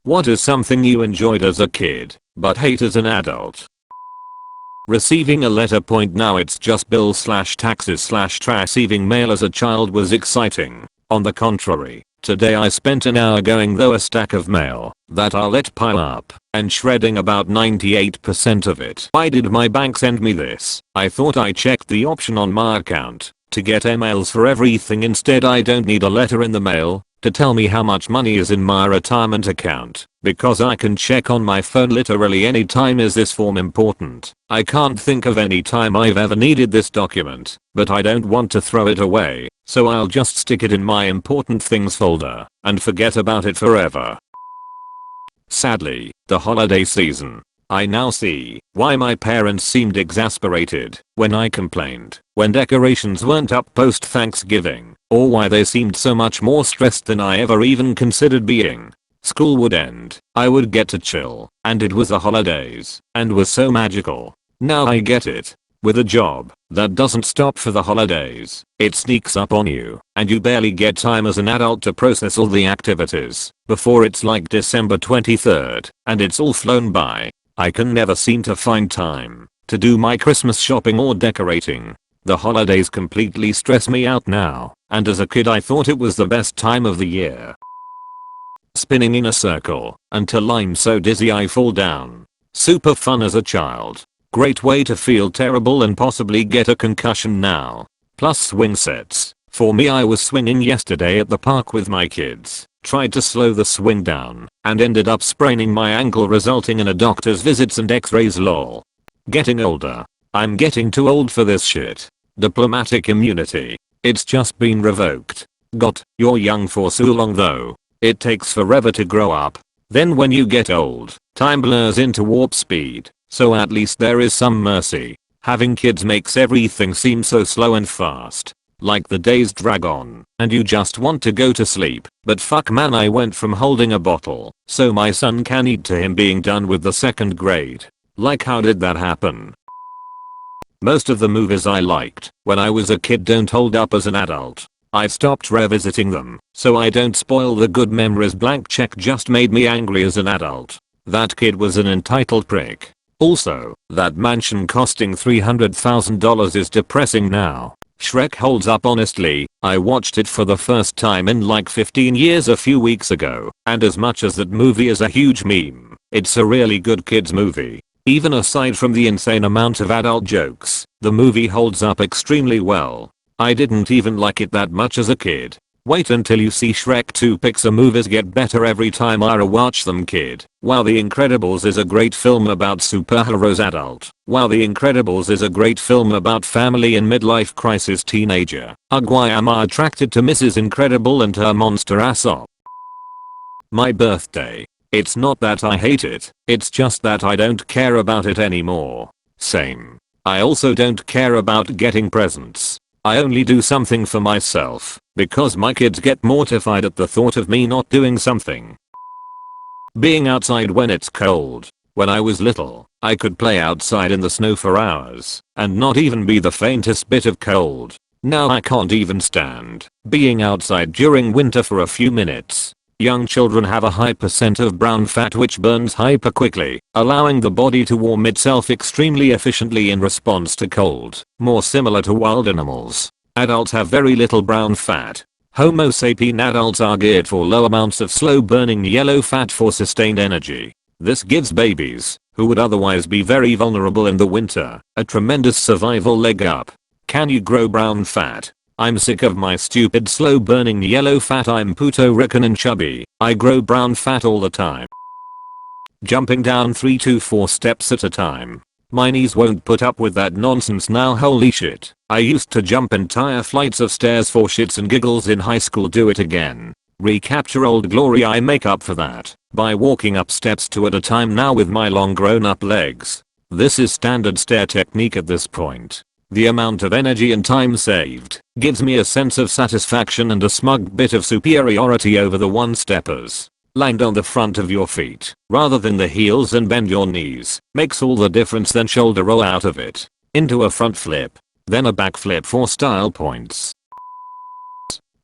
What is something you enjoyed as a kid, but hate as an adult? Receiving a letter. Now it's just bills/taxes/trash. Receiving mail as a child was exciting. On the contrary, today I spent an hour going through a stack of mail that I'll let pile up and shredding about 98% of it. Why did my bank send me this? I thought I checked the option on my account to get emails for everything. Instead, I don't need a letter in the mail to tell me how much money is in my retirement account, because I can check on my phone literally any time. Is this form important? I can't think of any time I've ever needed this document, but I don't want to throw it away, so I'll just stick it in my important things folder and forget about it forever. Sadly, the holiday season. I now see why my parents seemed exasperated when I complained when decorations weren't up post Thanksgiving, or why they seemed so much more stressed than I ever even considered being. School would end, I would get to chill, and it was the holidays, and was so magical. Now I get it. With a job that doesn't stop for the holidays, it sneaks up on you, and you barely get time as an adult to process all the activities before it's like December 23rd, and it's all flown by. I can never seem to find time to do my Christmas shopping or decorating. The holidays completely stress me out now, and as a kid I thought it was the best time of the year. Spinning in a circle until I'm so dizzy I fall down. Super fun as a child. Great way to feel terrible and possibly get a concussion now. Plus swing sets. For me, I was swinging yesterday at the park with my kids. Tried to slow the swing down and ended up spraining my ankle, resulting in a doctor's visits and x-rays. Lol. Getting older. I'm getting too old for this shit. Diplomatic immunity. It's just been revoked. You're young for so long though. It takes forever to grow up. Then when you get old, time blurs into warp speed, so at least there is some mercy. Having kids makes everything seem so slow and fast. Like the days drag on, and you just want to go to sleep. But fuck man, I went from holding a bottle so my son can eat to him being done with the 2nd grade. Like, how did that happen? Most of the movies I liked when I was a kid don't hold up as an adult. I've stopped revisiting them, so I don't spoil the good memories. Blank check just made me angry as an adult. That kid was an entitled prick. Also, that mansion costing $300,000 is depressing now. Shrek holds up honestly. I watched it for the first time in like 15 years a few weeks ago, and as much as that movie is a huge meme, it's a really good kids movie. Even aside from the insane amount of adult jokes, the movie holds up extremely well. I didn't even like it that much as a kid. Wait until you see Shrek 2. Pixar movies get better every time I rewatch them, kid. While The Incredibles is a great film about superheroes, adult. While The Incredibles is a great film about family and midlife crisis, teenager. Ugh, why am I attracted to Mrs. Incredible and her monster ass up? My birthday. It's not that I hate it, it's just that I don't care about it anymore. Same. I also don't care about getting presents. I only do something for myself, because my kids get mortified at the thought of me not doing something. Being outside when it's cold. When I was little, I could play outside in the snow for hours and not even be the faintest bit of cold. Now I can't even stand being outside during winter for a few minutes. Young children have a high percent of brown fat which burns hyper quickly, allowing the body to warm itself extremely efficiently in response to cold, more similar to wild animals. Adults have very little brown fat. Homo sapien adults are geared for low amounts of slow burning yellow fat for sustained energy. This gives babies, who would otherwise be very vulnerable in the winter, a tremendous survival leg up. Can you grow brown fat? I'm sick of my stupid slow burning yellow fat. I'm Puerto Rican and chubby. I grow brown fat all the time. Jumping down 3 to 4 steps at a time. My knees won't put up with that nonsense now. Holy shit. I used to jump entire flights of stairs for shits and giggles in high school. Do it again. Recapture old glory. I make up for that by walking up steps 2 at a time now with my long grown up legs. This is standard stair technique at this point. The amount of energy and time saved gives me a sense of satisfaction and a smug bit of superiority over the one-steppers. Land on the front of your feet rather than the heels and bend your knees makes all the difference. Then shoulder roll out of it into a front flip, then a back flip for style points.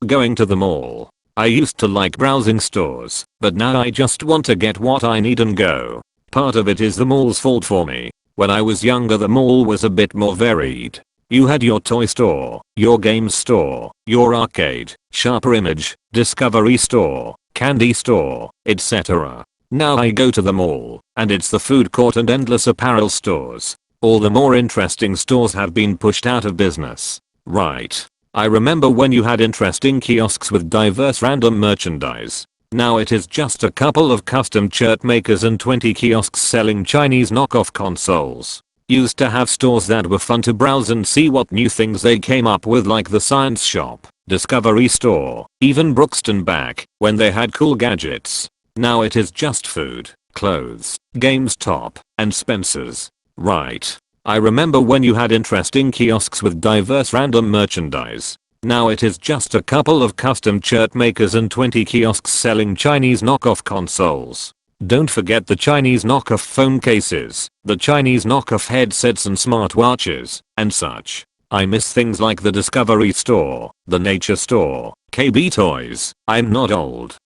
Going to the mall. I used to like browsing stores, but now I just want to get what I need and go. Part of it is the mall's fault for me. When I was younger the mall was a bit more varied. You had your toy store, your games store, your arcade, Sharper Image, Discovery store, candy store, etc. Now I go to the mall, and it's the food court and endless apparel stores. All the more interesting stores have been pushed out of business. Right. I remember when you had interesting kiosks with diverse random merchandise. Now it is just a couple of custom shirt makers and 20 kiosks selling Chinese knockoff consoles. Used to have stores that were fun to browse and see what new things they came up with, like the Science Shop, Discovery Store, even Brookston back when they had cool gadgets. Now it is just food, clothes, GameStop, and Spencer's. Right. I remember when you had interesting kiosks with diverse random merchandise. Now it is just a couple of custom shirt makers and 20 kiosks selling Chinese knockoff consoles. Don't forget the Chinese knockoff phone cases, the Chinese knockoff headsets and smartwatches, and such. I miss things like the Discovery Store, the Nature Store, KB Toys. I'm not old.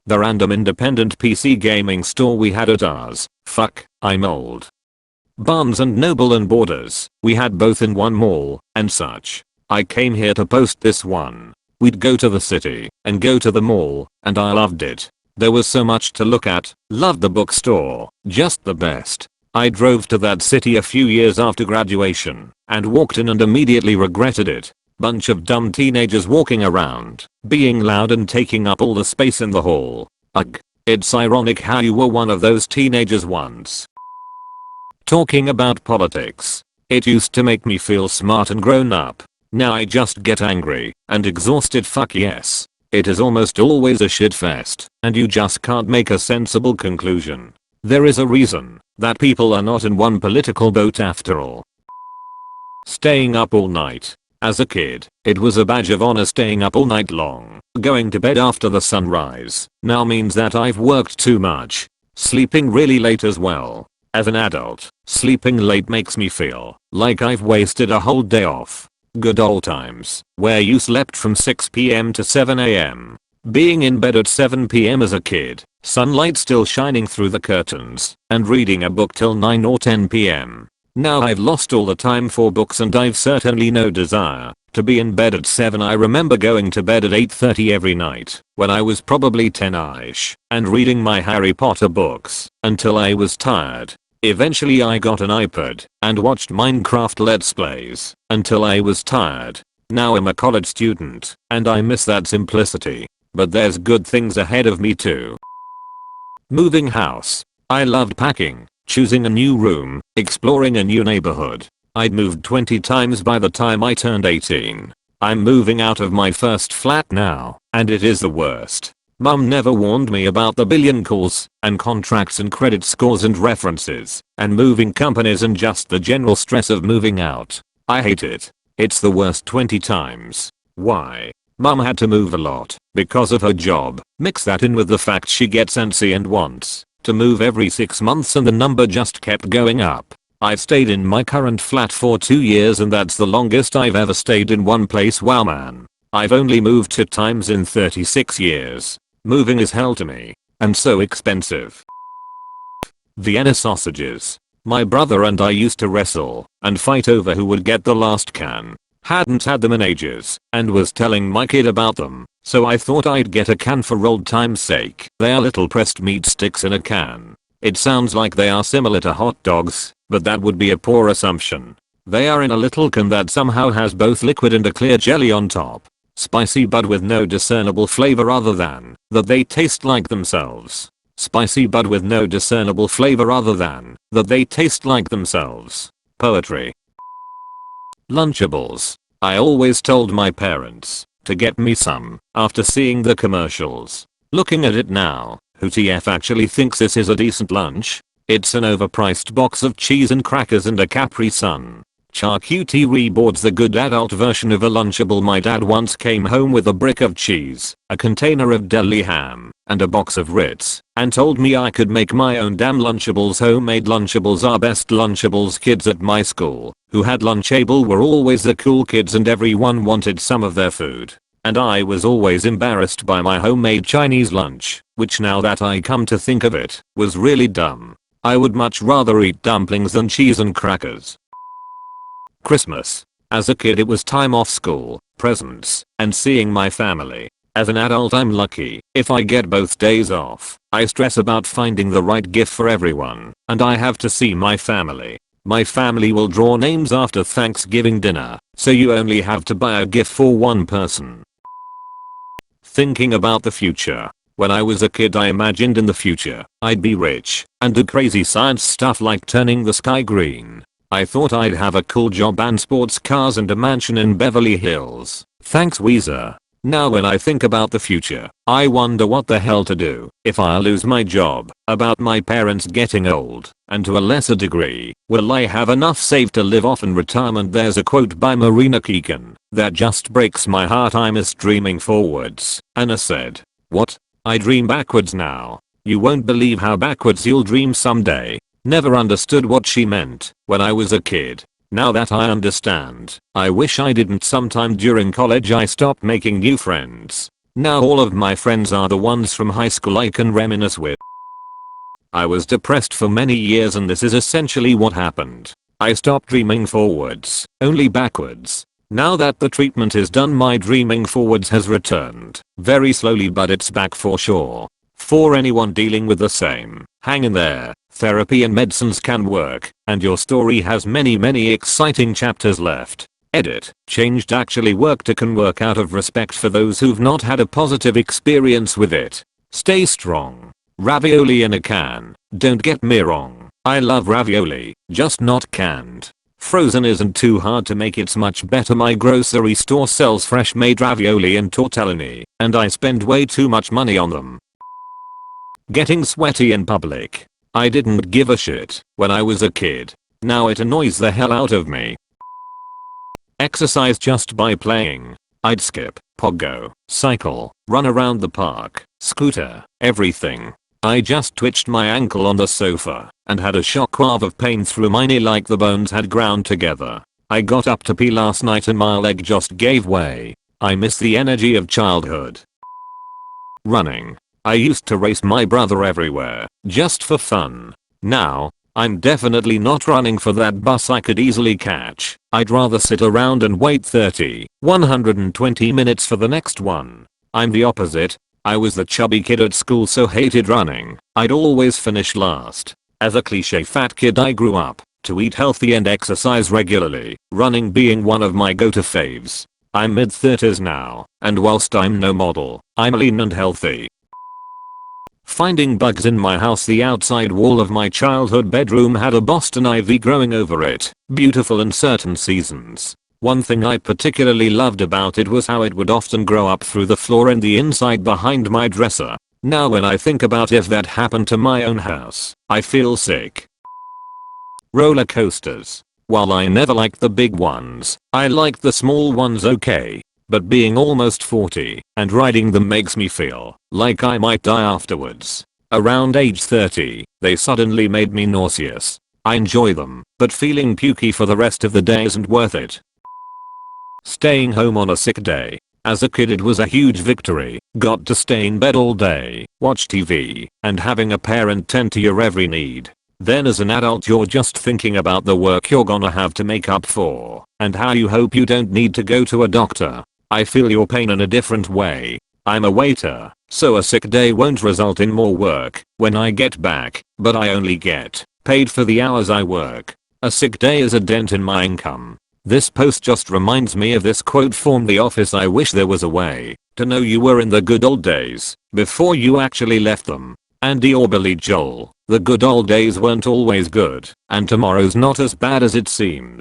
The random independent PC gaming store we had at ours. Fuck, I'm old. Barnes and Noble and Borders, we had both in one mall, and such. I came here to post this one. We'd go to the city, and go to the mall, and I loved it. There was so much to look at, loved the bookstore, just the best. I drove to that city a few years after graduation, and walked in and immediately regretted it. Bunch of dumb teenagers walking around, being loud and taking up all the space in the hall. Ugh. It's ironic how you were one of those teenagers once. Talking about politics. It used to make me feel smart and grown up. Now I just get angry and exhausted. Fuck yes. It is almost always a shitfest, and you just can't make a sensible conclusion. There is a reason that people are not in one political boat after all. Staying up all night. As a kid, it was a badge of honor staying up all night long. Going to bed after the sunrise now means that I've worked too much. Sleeping really late as well. As an adult, sleeping late makes me feel like I've wasted a whole day off. Good old times, where you slept from 6 PM to 7 AM. Being in bed at 7 PM as a kid, sunlight still shining through the curtains, and reading a book till 9 or 10 PM. Now I've lost all the time for books and I've certainly no desire to be in bed at 7. I remember going to bed at 8:30 every night when I was probably 10ish and reading my Harry Potter books until I was tired. Eventually I got an iPad and watched Minecraft Let's Plays until I was tired. Now I'm a college student and I miss that simplicity. But there's good things ahead of me too. Moving house. I loved packing, choosing a new room, exploring a new neighborhood. I'd moved 20 times by the time I turned 18. I'm moving out of my first flat now, and it is the worst. Mum never warned me about the billion calls, and contracts and credit scores and references, and moving companies and just the general stress of moving out. I hate it. It's the worst 20 times. Why? Mum had to move a lot because of her job. Mix that in with the fact she gets antsy and wants to move every 6 months and the number just kept going up. I've stayed in my current flat for 2 years and that's the longest I've ever stayed in one place. Wow man. I've only moved 2 times in 36 years. Moving is hell to me. And so expensive. Vienna sausages. My brother and I used to wrestle and fight over who would get the last can. Hadn't had them in ages and was telling my kid about them, so I thought I'd get a can for old time's sake. They are little pressed meat sticks in a can. It sounds like they are similar to hot dogs, but that would be a poor assumption. They are in a little can that somehow has both liquid and a clear jelly on top. Spicy but with no discernible flavor other than that they taste like themselves. Spicy but with no discernible flavor other than that they taste like themselves. Poetry. Lunchables. I always told my parents to get me some after seeing the commercials. Looking at it now, who TF actually thinks this is a decent lunch? It's an overpriced box of cheese and crackers and a Capri Sun. Charcuterie Board's the good adult version of a Lunchable. My dad once came home with a brick of cheese, a container of deli ham, and a box of Ritz, and told me I could make my own damn Lunchables. Homemade Lunchables are best. Lunchables kids at my school who had Lunchable were always the cool kids and everyone wanted some of their food. and I was always embarrassed by my homemade Chinese lunch, which now that I come to think of it, was really dumb. I would much rather eat dumplings than cheese and crackers. Christmas. As a kid it was time off school, presents, and seeing my family. As an adult I'm lucky if I get both days off. I stress about finding the right gift for everyone, and I have to see my family. My family will draw names after Thanksgiving dinner, so you only have to buy a gift for one person. Thinking about the future. When I was a kid I imagined in the future I'd be rich and do crazy science stuff like turning the sky green. I thought I'd have a cool job and sports cars and a mansion in Beverly Hills. Thanks Weezer. Now when I think about the future, I wonder what the hell to do if I lose my job, about my parents getting old, and to a lesser degree, will I have enough saved to live off in retirement? There's a quote by Marina Keegan that just breaks my heart. I miss dreaming forwards. Anna said, "What? I dream backwards now. You won't believe how backwards you'll dream someday." Never understood what she meant when I was a kid. Now that I understand, I wish I didn't. Sometime during college I stopped making new friends. Now all of my friends are the ones from high school I can reminisce with. I was depressed for many years and this is essentially what happened. I stopped dreaming forwards, only backwards. Now that the treatment is done my dreaming forwards has returned. Very slowly but it's back for sure. For anyone dealing with the same, hang in there. Therapy and medicines can work, and your story has many exciting chapters left. Edit. Changed actually worked. It can work out of respect for those who've not had a positive experience with it. Stay strong. Ravioli in a can. Don't get me wrong, I love ravioli, just not canned. Frozen isn't too hard to make, it's much better. My grocery store sells fresh made ravioli and tortellini, and I spend way too much money on them. Getting sweaty in public. I didn't give a shit when I was a kid. Now it annoys the hell out of me. Exercise just by playing. I'd skip, pogo, cycle, run around the park, scooter, everything. I just twitched my ankle on the sofa and had a shockwave of pain through my knee like the bones had ground together. I got up to pee last night and my leg just gave way. I miss the energy of childhood. Running. I used to race my brother everywhere, just for fun. Now, I'm definitely not running for that bus I could easily catch. I'd rather sit around and wait 30, 120 minutes for the next one. I'm the opposite. I was the chubby kid at school so hated running. I'd always finish last. As a cliche fat kid I grew up to eat healthy and exercise regularly, running being one of my go-to faves. I'm mid-30s now, and whilst I'm no model, I'm lean and healthy. Finding bugs in my house. The outside wall of my childhood bedroom had a Boston ivy growing over it, beautiful in certain seasons. One thing I particularly loved about it was how it would often grow up through the floor and the inside behind my dresser. Now when I think about if that happened to my own house, I feel sick. Roller coasters. While I never liked the big ones, I liked the small ones okay. But being almost 40 and riding them makes me feel like I might die afterwards. Around age 30, they suddenly made me nauseous. I enjoy them, but feeling pukey for the rest of the day isn't worth it. Staying home on a sick day. As a kid it was a huge victory. Got to stay in bed all day, watch TV, and having a parent tend to your every need. Then as an adult you're just thinking about the work you're gonna have to make up for, and how you hope you don't need to go to a doctor. I feel your pain in a different way. I'm a waiter, so a sick day won't result in more work when I get back, but I only get paid for the hours I work. A sick day is a dent in my income. This post just reminds me of this quote from The Office. I wish there was a way to know you were in the good old days before you actually left them. Andy or Billy Joel. The good old days weren't always good, and tomorrow's not as bad as it seemed.